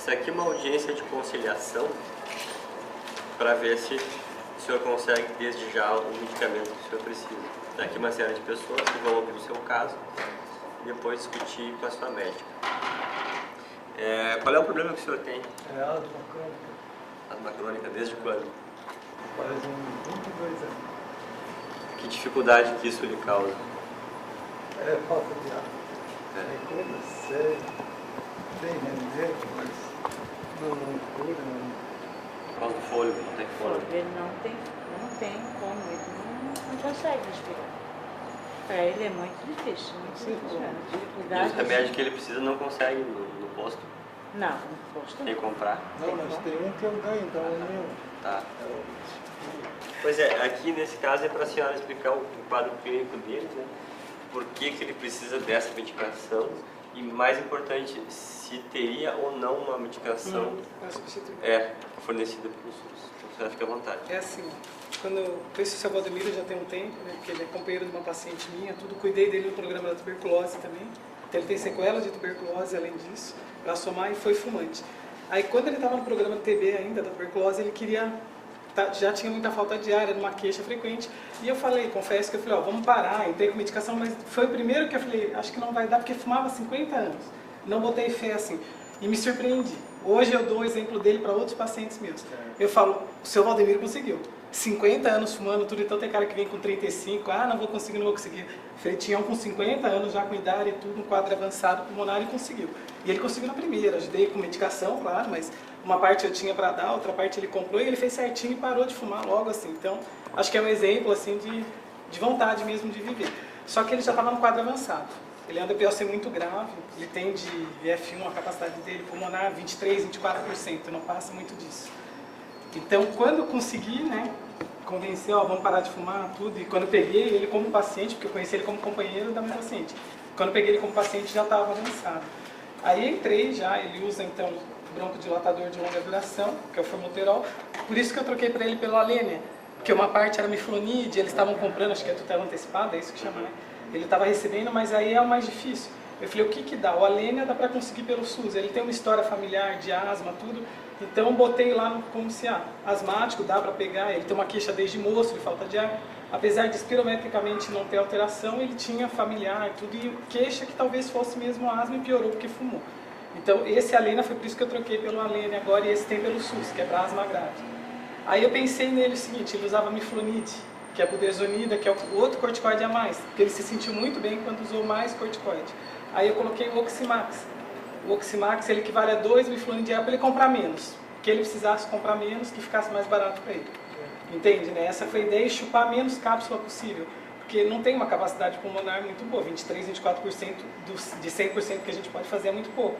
Isso aqui é uma audiência de conciliação para ver se o senhor consegue desde já o medicamento que o senhor precisa. Aqui uma série de pessoas que vão ouvir o seu caso e depois discutir com a sua médica. Qual é o problema que o senhor tem? É asma crônica. Asma crônica desde quando? Fazem 22 anos. Que dificuldade que isso lhe causa? É falta de ar. É coisa séria. Tem remédio, mas não cura. Por causa do fôlego, não tem fôlego. Ele não tem como, ele não consegue respirar. Para ele é muito difícil, muito difícil. E os remédios que ele precisa não consegue no posto? Não, no posto Tem que comprar? Não, mas tem um que eu ganho, então é meu. Tá. Pois é, aqui nesse caso é para a senhora explicar o quadro clínico dele, né? Por que ele precisa dessa medicação e, mais importante, se teria ou não uma medicação fornecida pelo SUS. Então, a senhora fica à vontade. É assim, quando eu conheço o seu Valdemiro já tem um tempo, né, porque ele é companheiro de uma paciente minha, cuidei dele no programa da tuberculose também. Então ele tem sequelas de tuberculose, além disso, para somar, e foi fumante. Aí quando ele estava no programa de TB ainda, da tuberculose, ele queria, já tinha muita falta de ar, era uma queixa frequente, e eu falei, confesso que eu falei, ó, vamos parar, entrei com medicação, mas foi o primeiro que eu falei, acho que não vai dar, porque fumava há 50 anos, não botei fé assim, e me surpreendi. Hoje eu dou o exemplo dele para outros pacientes meus. Eu falo, o seu Valdemiro conseguiu. 50 anos fumando tudo, então tem cara que vem com 35, não vou conseguir, não vou conseguir. Ele tinha um com 50 anos já com idade e tudo, um quadro avançado pulmonar, e conseguiu. E ele conseguiu na primeira, ajudei com medicação, claro, mas uma parte eu tinha para dar, outra parte ele comprou, e ele fez certinho e parou de fumar logo assim. Então, acho que é um exemplo assim de vontade mesmo de viver. Só que ele já estava no quadro avançado. Ele anda POC muito grave, ele tem de VF1 a capacidade dele pulmonar 23, 24%, não passa muito disso. Então, quando eu consegui, né, convencer, vamos parar de fumar, tudo, e quando eu peguei ele como paciente, porque eu conheci ele como companheiro da minha paciente, quando eu peguei ele como paciente já estava avançado. Aí entrei já, ele usa então broncodilatador de longa duração, que é o formoterol, por isso que eu troquei para ele pelo Alenia, porque uma parte era miflonide, eles estavam comprando, acho que é tutela antecipada, é isso que chama, né? Ele estava recebendo, mas aí é o mais difícil. Eu falei, o que dá? O Alenia dá para conseguir pelo SUS, ele tem uma história familiar de asma, tudo, então botei lá como se asmático, dá para pegar, ele tem uma queixa desde moço de falta de ar, apesar de espirometricamente não ter alteração, ele tinha familiar, tudo, e queixa que talvez fosse mesmo asma e piorou porque fumou. Então esse Alenia foi por isso que eu troquei pelo Alenia agora, e esse tem pelo SUS, que é para asma grave. Aí eu pensei nele o seguinte, ele usava miflonide, que é a budesonida, que é o outro corticoide a mais, porque ele se sentiu muito bem quando usou mais corticoide. Aí eu coloquei o Oximax. O Oximax ele equivale a 2 miflonidial para ele comprar menos, que ele precisasse comprar menos, que ficasse mais barato para ele. Entende, né? Essa foi a ideia, chupar menos cápsula possível, porque não tem uma capacidade pulmonar muito boa, 23, 24% de 100% que a gente pode fazer é muito pouco.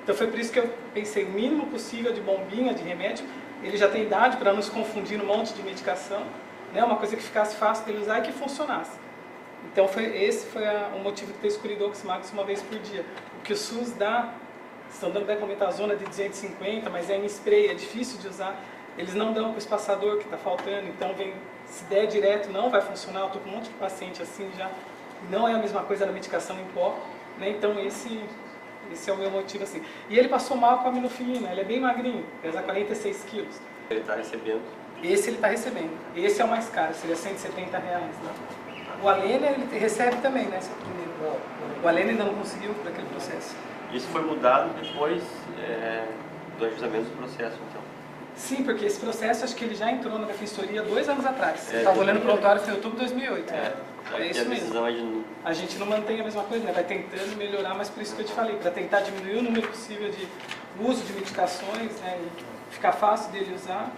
Então foi por isso que eu pensei o mínimo possível de bombinha, de remédio, ele já tem idade para não se confundir num monte de medicação, né? Uma coisa que ficasse fácil dele usar e que funcionasse. Então esse foi o motivo de ter escolhido o Oximax uma vez por dia. O que o SUS dá, estão dando becometazona de 250, mas é em spray, é difícil de usar. Eles não dão para o espaçador que está faltando, então se der direto não vai funcionar. Eu estou com um monte de paciente assim já, não é a mesma coisa da medicação em pó, né? Então esse é o meu motivo assim. E ele passou mal com a minofilina, ele é bem magrinho, pesa 46 quilos. Ele está recebendo? Esse ele está recebendo, esse é o mais caro, seria R$170, né? O Alenia ele recebe também, né, seu primeiro? O Alenia ainda não conseguiu por aquele processo. Isso foi mudado depois do ajustamento do processo, então? Sim, porque esse processo, acho que ele já entrou na defensoria 2 anos atrás. Eu estava olhando o prontuário, foi em outubro de 2008. É isso mesmo. A gente não mantém a mesma coisa, né? Vai tentando melhorar, mas por isso que eu te falei, para tentar diminuir o número possível de uso de medicações, né? E ficar fácil dele usar.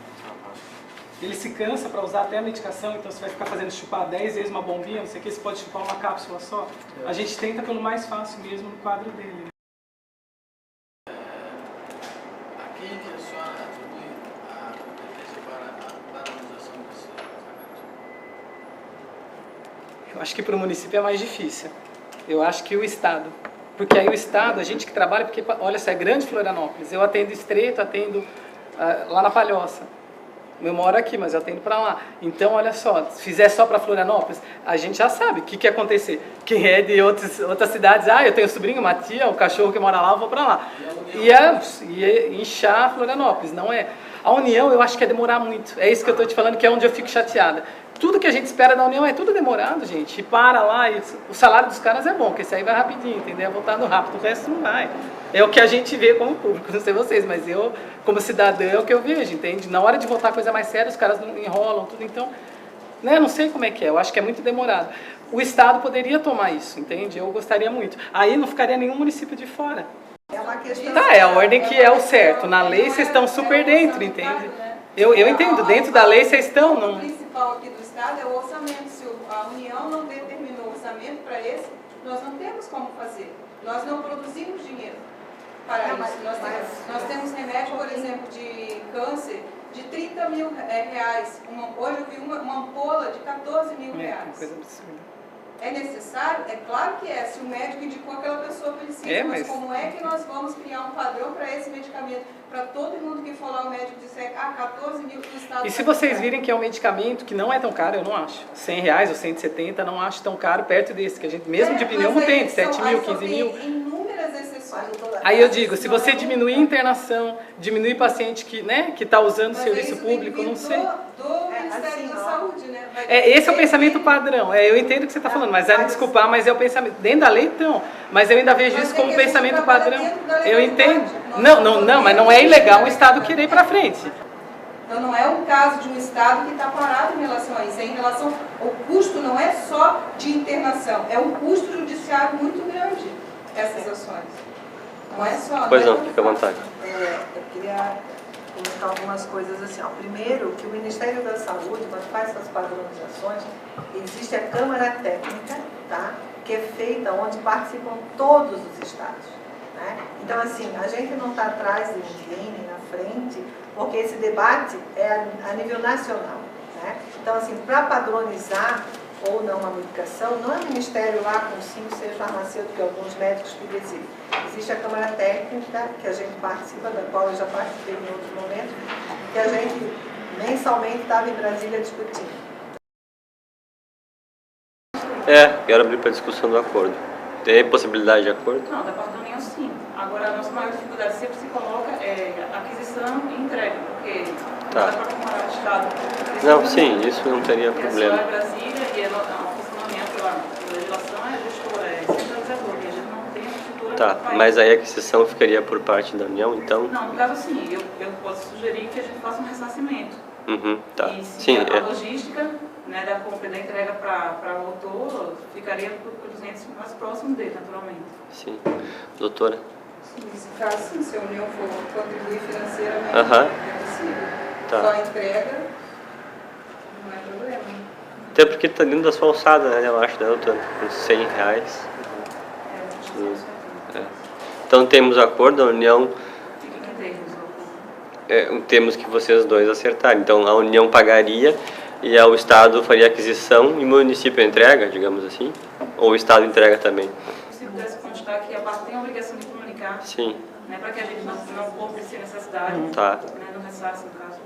Ele se cansa para usar até a medicação, então você vai ficar fazendo chupar 10 vezes uma bombinha, não sei o que, você pode chupar uma cápsula só. A gente tenta pelo mais fácil mesmo no quadro dele. A quem que a senhora atribui a competência para a paralisação desse tratamento? Eu acho que para o município é mais difícil. Eu acho que o Estado. Porque aí o Estado, a gente que trabalha, porque olha só, é grande Florianópolis, eu atendo Estreito, atendo lá na Palhoça. Eu moro aqui, mas eu tenho para lá. Então, olha só, se fizer só para Florianópolis, a gente já sabe o que ia acontecer. Quem é de outras cidades, eu tenho sobrinho, uma tia, o cachorro que mora lá, eu vou para lá. Ia inchar Florianópolis, não é? A União, eu acho que ia demorar muito. É isso que eu estou te falando, que é onde eu fico chateada. Tudo que a gente espera da União é tudo demorado, gente. E para lá, e o salário dos caras é bom, porque esse aí vai rapidinho, entendeu? É voltado rápido, o resto não vai. É o que a gente vê como público, não sei vocês, mas eu, como cidadã, é o que eu vejo, entende? Na hora de votar coisa mais séria, os caras não enrolam tudo, então, né, não sei como é que é, eu acho que é muito demorado. O Estado poderia tomar isso, entende? Eu gostaria muito. Aí não ficaria nenhum município de fora. É uma questão... Tá, é a ordem que é o certo. Na lei vocês estão super dentro, entende? Eu entendo, dentro da lei vocês estão... O principal aqui do Estado é o orçamento. Se a União não determinou o orçamento para esse, nós não temos como fazer. Nós não produzimos dinheiro para isso. Nós temos remédio, por exemplo, de câncer, de 30 mil reais. Hoje eu vi uma ampola de 14 mil reais. Coisa absurda. É necessário? É claro que é, se o médico indicou aquela pessoa precisa, mas como é que nós vamos criar um padrão para esse medicamento? Para todo mundo que for lá, o médico disser, 14 mil do Estado... E se vocês virem que é um medicamento que não é tão caro, eu não acho. 100 reais ou 170, não acho tão caro perto desse, que a gente, mesmo de pneumo tem, 7 mil, 15 mil. Inúmeras exceções. Aí eu digo, se você diminuir internação, diminuir paciente que está usando serviço público, não sei. Do Ministério da Saúde, né? Esse é o pensamento padrão. Eu entendo o que você está falando, mas vai me desculpar, mas é o pensamento. Dentro da lei, então. Mas eu ainda vejo isso como pensamento padrão. Eu entendo. Não, mas não é ilegal o Estado querer ir para frente. Então não é um caso de um Estado que está parado em relação a isso. É em relação ao custo, não é só de internação, é um custo judiciário muito grande, essas ações. Não é só... Pois não, fica à vontade. Eu queria colocar algumas coisas assim. Primeiro, que o Ministério da Saúde, quando faz essas padronizações, existe a Câmara Técnica, tá? Que é feita onde participam todos os estados. Né? Então, assim, a gente não está atrás de ninguém, nem na frente, porque esse debate é a nível nacional. Né? Então, assim, para padronizar ou não uma medicação, não é o Ministério lá com 5, 6 farmacêuticos e alguns médicos que decidem. Existe a Câmara Técnica, que a gente participa, da qual eu já participei em outros momentos, que a gente mensalmente estava em Brasília discutindo. Quero abrir para a discussão do acordo. Tem possibilidade de acordo? Não, da parte da União sim. Agora, a nossa maior dificuldade sempre se coloca aquisição e entrega, porque não dá para comparar o Estado. Não, sim, isso não teria problema. Só é Brasília e a funcionamento lá, a legislação é gestora, é centralizadora, e a gente não tem a estrutura Tá, mas aí a aquisição ficaria por parte da União, então? Não, no caso sim, eu posso sugerir que a gente faça um ressarcimento. Tá. E se Sim, a logística, né, da compra e da entrega para o autor ficaria para os entes mais próximos dele, naturalmente. Sim. Doutora? Sim, nesse caso, sim, se a União for contribuir financeiramente, é possível. Tá. Só a entrega não é problema. Até porque está dentro da sua alçada, né, eu acho, né, doutora? Uns 100 reais. Então temos acordo, a União... temos que vocês dois acertarem. Então a União pagaria e o Estado faria aquisição e o município entrega, digamos assim? Ou o Estado entrega também? Se pudesse constar que a parte tem a obrigação de comunicar, Sim. né, para que a gente não compre sem necessidade, Tá. né, no ressarce, no caso,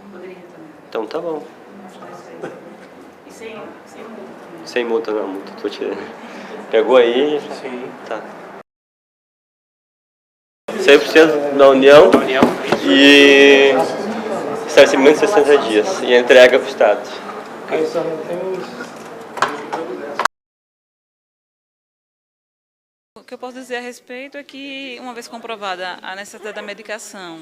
não poderia também. Então tá bom. E sem multa também. Sem multa, não, multa, tô tirando. Pegou aí? Sim. Tá. 100% da União e ressarcimento 60 dias e entrega para o Estado. Aí só não temos... O que eu posso dizer a respeito é que, uma vez comprovada a necessidade da medicação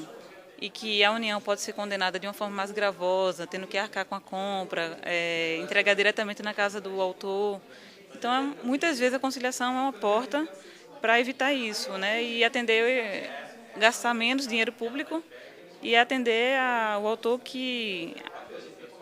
e que a União pode ser condenada de uma forma mais gravosa, tendo que arcar com a compra, entregar diretamente na casa do autor, então muitas vezes a conciliação é uma porta para evitar isso, né? E atender, gastar menos dinheiro público e atender ao autor, que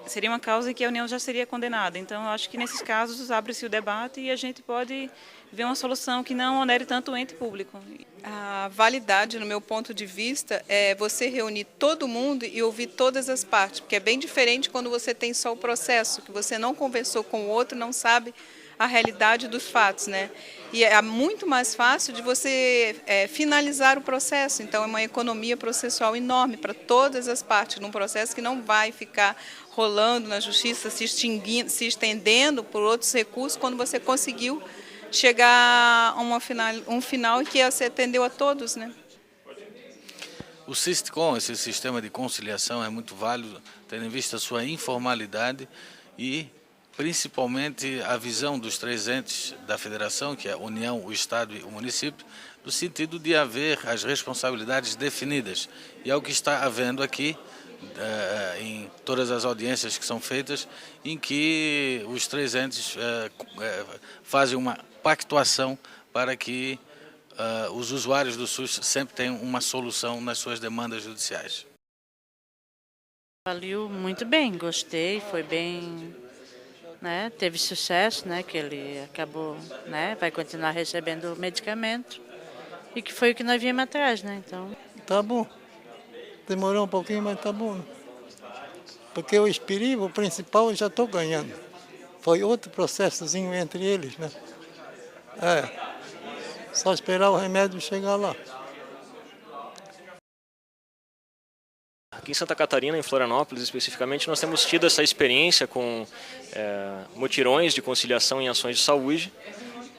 seria uma causa em que a União já seria condenada. Então, eu acho que nesses casos abre-se o debate e a gente pode ver uma solução que não onere tanto o ente público. A validade, no meu ponto de vista, é você reunir todo mundo e ouvir todas as partes, porque é bem diferente quando você tem só o processo, que você não conversou com o outro, não sabe a realidade dos fatos, né? E é muito mais fácil de você finalizar o processo. Então, é uma economia processual enorme para todas as partes, num processo que não vai ficar rolando na justiça, se estendendo por outros recursos, quando você conseguiu chegar a um final que você atendeu a todos, né? O SISTCOM, esse sistema de conciliação, é muito válido, tendo em vista a sua informalidade e principalmente a visão dos 3 entes da federação, que é a União, o Estado e o município, no sentido de haver as responsabilidades definidas. E é o que está havendo aqui, em todas as audiências que são feitas, em que os 3 entes fazem uma pactuação para que os usuários do SUS sempre tenham uma solução nas suas demandas judiciais. Valeu muito bem, gostei, foi bem, né, teve sucesso, né, que ele acabou, né, vai continuar recebendo o medicamento e que foi o que nós viemos atrás, né, então. Tá bom. Demorou um pouquinho, mas tá bom. Porque o Espirivo, o principal, eu já estou ganhando. Foi outro processozinho entre eles, né? Só esperar o remédio chegar lá. Aqui em Santa Catarina, em Florianópolis especificamente, nós temos tido essa experiência com mutirões de conciliação em ações de saúde,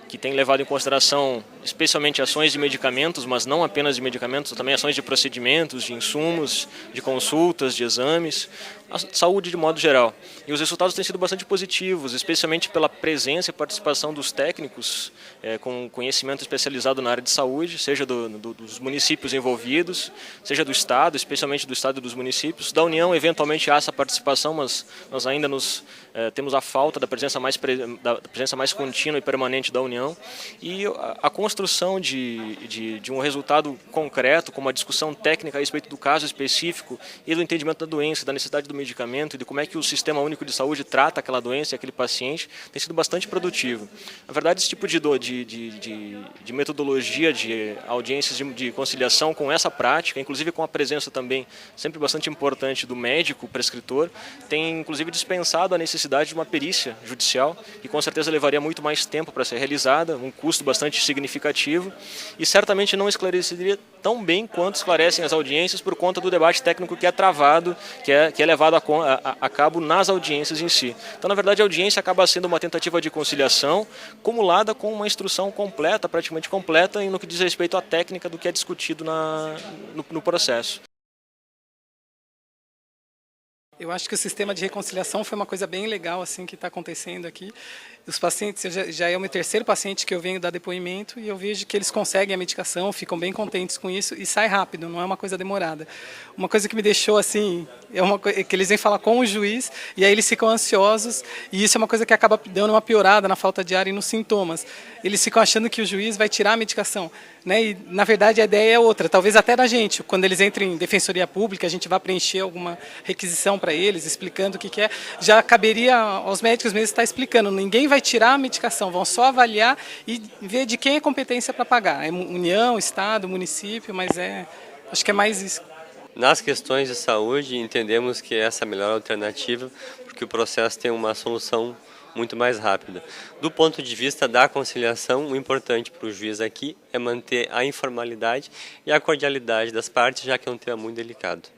que tem levado em consideração especialmente ações de medicamentos, mas não apenas de medicamentos, também ações de procedimentos, de insumos, de consultas, de exames, a saúde de modo geral. E os resultados têm sido bastante positivos, especialmente pela presença e participação dos técnicos com conhecimento especializado na área de saúde, seja dos municípios envolvidos, seja do Estado, especialmente do Estado e dos municípios. Da União, eventualmente, há essa participação, mas nós ainda temos a falta da presença mais contínua e permanente da União. E a construção de um resultado concreto, como a discussão técnica a respeito do caso específico e do entendimento da doença, da necessidade do medicamento e de como é que o Sistema Único de Saúde trata aquela doença e aquele paciente, tem sido bastante produtivo. Na verdade, esse tipo de metodologia de audiências de conciliação com essa prática, inclusive com a presença também sempre bastante importante do médico prescritor, tem inclusive dispensado a necessidade de uma perícia judicial, que com certeza levaria muito mais tempo para ser realizada, um custo bastante significativo e certamente não esclareceria tão bem quanto esclarecem as audiências por conta do debate técnico que é travado, que é levado a cabo nas audiências em si. Então, na verdade, a audiência acaba sendo uma tentativa de conciliação cumulada com uma instrução completa, praticamente completa, no que diz respeito à técnica do que é discutido no processo. Eu acho que o sistema de reconciliação foi uma coisa bem legal assim que está acontecendo aqui. Os pacientes, já é o meu 3º paciente que eu venho dar depoimento e eu vejo que eles conseguem a medicação, ficam bem contentes com isso e sai rápido, não é uma coisa demorada. Uma coisa que me deixou assim, é que eles vêm falar com o juiz e aí eles ficam ansiosos e isso é uma coisa que acaba dando uma piorada na falta de ar e nos sintomas. Eles ficam achando que o juiz vai tirar a medicação, né? E na verdade a ideia é outra, talvez até da gente, quando eles entram em defensoria pública, a gente vai preencher alguma requisição para eles, explicando o que é, já caberia aos médicos mesmo estar explicando, ninguém vai tirar a medicação, vão só avaliar e ver de quem é competência para pagar. É União, Estado, município, mas acho que é mais isso. Nas questões de saúde, entendemos que essa é a melhor alternativa, porque o processo tem uma solução muito mais rápida. Do ponto de vista da conciliação, o importante para o juiz aqui é manter a informalidade e a cordialidade das partes, já que é um tema muito delicado.